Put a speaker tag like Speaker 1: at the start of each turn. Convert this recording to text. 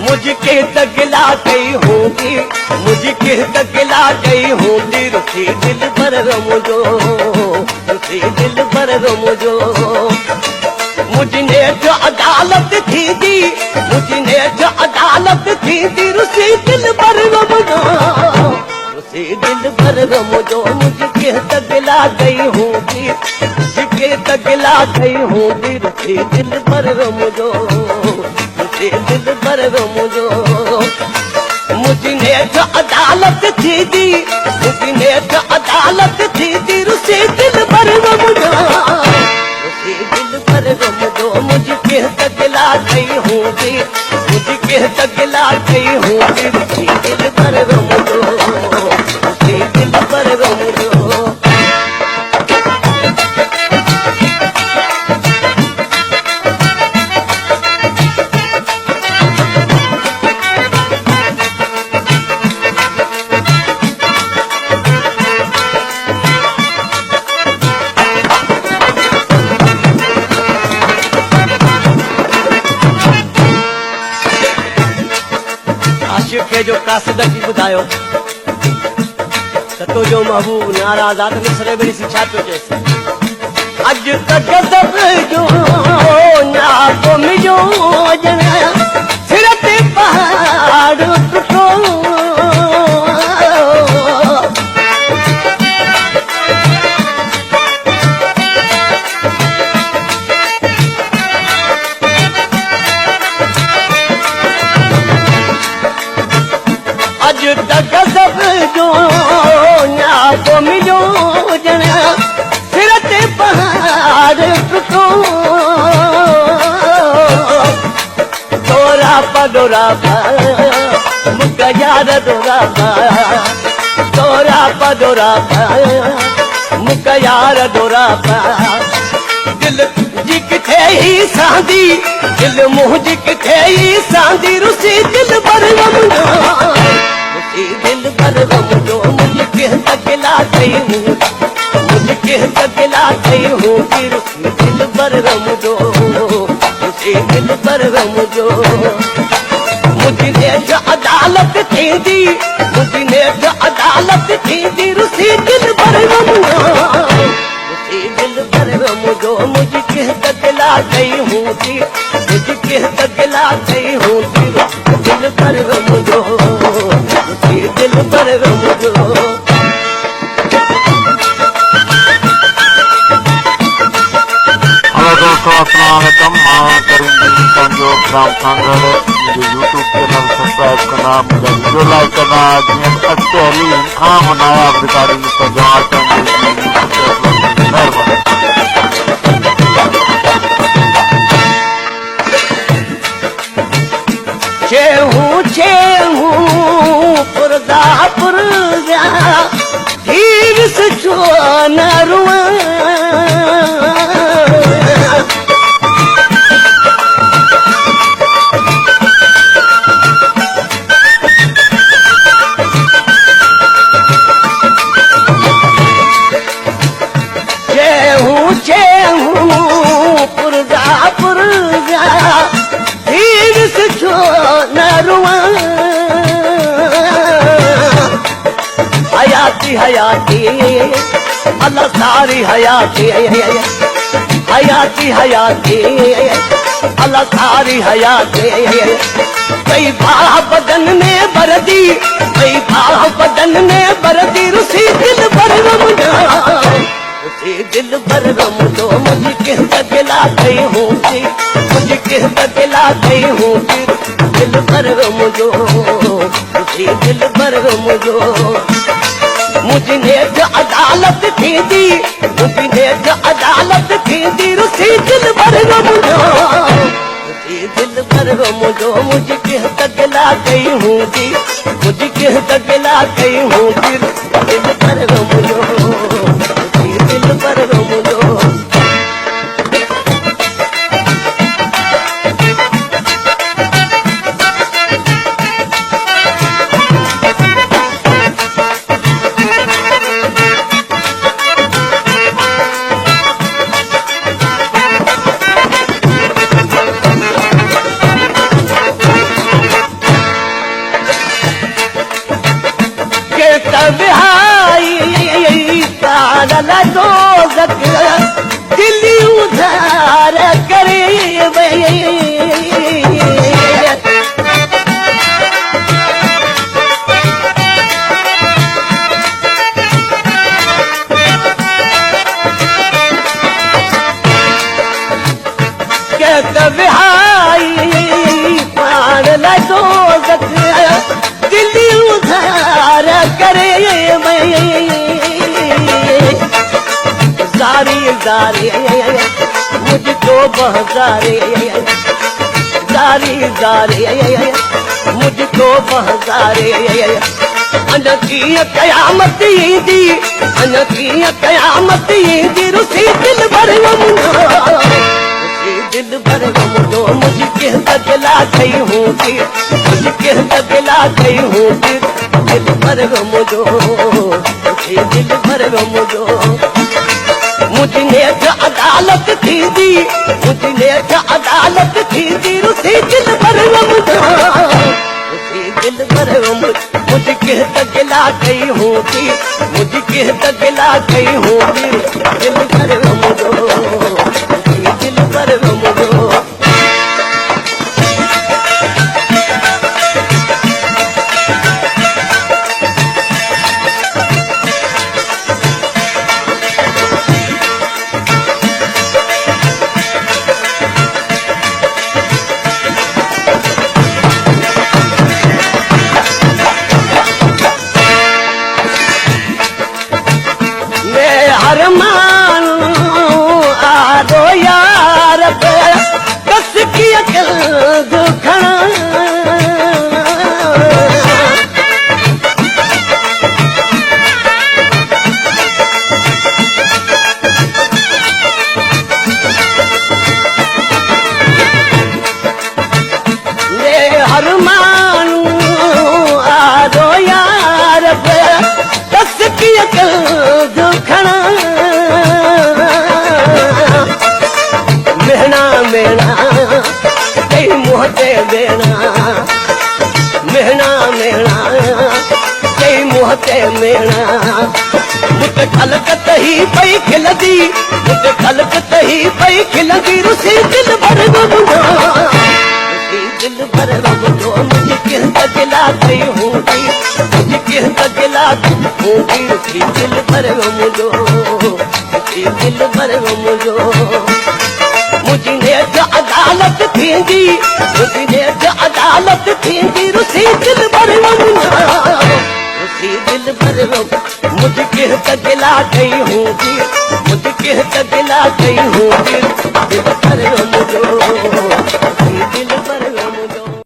Speaker 1: मुझके तगला गई होंगी, मुझके तगला गई होंगी, रुखी दिल पर रमुजो, रुखी दिल पर रमुजो। मुझने जो अदालत थी दी, मुझने जो अदालत थी दी, रुसी दिल पर रमुजो, रुसी दिल पर रमुजो। मुझके तगला गई होंगी, मुझके तगला गई होंगी, रुखी दिल पर रमुजो, दिल पर रमुजो। मुझने जो अदालत थी दी, मुझने जो अदालत थी दी, रुसी दिल पर रमुजो, रुसी दिल पर रमुजो। मुझके तगला गई होंगी, मुझके तगला गई होंगी, रुसी दिल पर रमुजो, रुसी दिल पर रमुजो। के जो कासिद की बुधायो तो जो महबूब नाराज आदमी सरे बड़ी शिक्षा तो जैसे अज तक सब जो ना को मिलो जना सिर पे पहाड़ टूटो। तक सब जो ना को मिलो जना सिर ते पहाड़ टूटो। तोरा पडोरा मुका यार दोरा तोरा पडोरा मुका यार दोरा दिल जिक थे ही सांदी, दिल मुँह जिक थे ही सांदी, रुसी दिल पर रमुजो, दिल पर रमुजो। मुझके तगला गई हूँ, मुझके तगला गई हूँ, रुसी दिल पर रमुजो, रुसी दिल पर रमुजो। मुझने जो अदालत थी दी, मुझने जो अदालत थी दी, रुसी दिल पर रमुजो, रुसी दिल पर रमुजो। मुझके तगला गई हूँ, मुझके तगला गई हूँ, दिल पर रमुजो, दिल पर रमुजो।
Speaker 2: हेलो दोस्तों, अस्सलाम वालेकुम। मैं करीम संजोग राम खांगड़। मुझे यूट्यूब चैनल सब्सक्राइब करना, मुझे वीडियो लाइक करना। जिन अच्छे अली खां बनाया रिकॉर्डिंग
Speaker 1: चेहू चेहू पुरदा पुरदा धीर से जो न रुआ। चेहू चेहू पुरदा पुरदा धीर से जो न रुआ। हयाती हयाती अल्लाह सारी हयाती, हयाती हयाती अल्लाह सारी हयाती। कई बाह बदन में बरदी, कई बाह बदन में बरदी, रुसी दिल पर रमुजो, रुसी दिल पर रमुजो। मुझके तगला गई हूँ, मुझके तगला गई हूँ, दिल पर रमुजो, रुसी दिल पर रमुजो। मुझने जो अदालत थी दी, मुझने जो अदालत थी दी, रुसी दिल पर रमुजो, रुसी दिल पर रमुजो। मुझके तगला गई हूँ, मुझके तगला गई हूँ, दिल पर रमुजो, रुसी दिल पर रमुजो। जारी जारी मुझको बहकारे जारी जारी मुझको बहकारे अनकीय कयामत ईंदी अनकीय कयामत ईंदी रुसी दिल भर दिल भर मुझो मुझके दगला गई हूँगी मुझके दगला गई हूँगी दिल भर मुझो दिल भर मुझो मुझने अदालत थी दी मुझने अदालत थी दी रुसी दिल भर मुझो रुसी दिल भर मुझके दगला गई हूँगी मुझके दगला गई हूँगी दिल भर मुझो दिल भर मुझो अरमान आदो यार कस की अकल दुखना ये अरमान आदो यार कस की अकल दुखना मेहना कई मुहते देना मेहना कई मुहते मेहना मुझे खलकत ही पई खिलदी मुझे खलकत ही पई खिलदी रुसी दिल भर मुझो रुसी दिल भर मुझो मुझे किस दगला गई हूँगी मुझे किस दगला हूँगी रुसी दिल भर मुझो रुसी दिल भर मुझो मुझने अदालत थींदी मुझने अदालत थींदी रुसी दिल भर रुसी दिल भर मुझके दगला गई हूँगी मुझके दगला गई हूँगी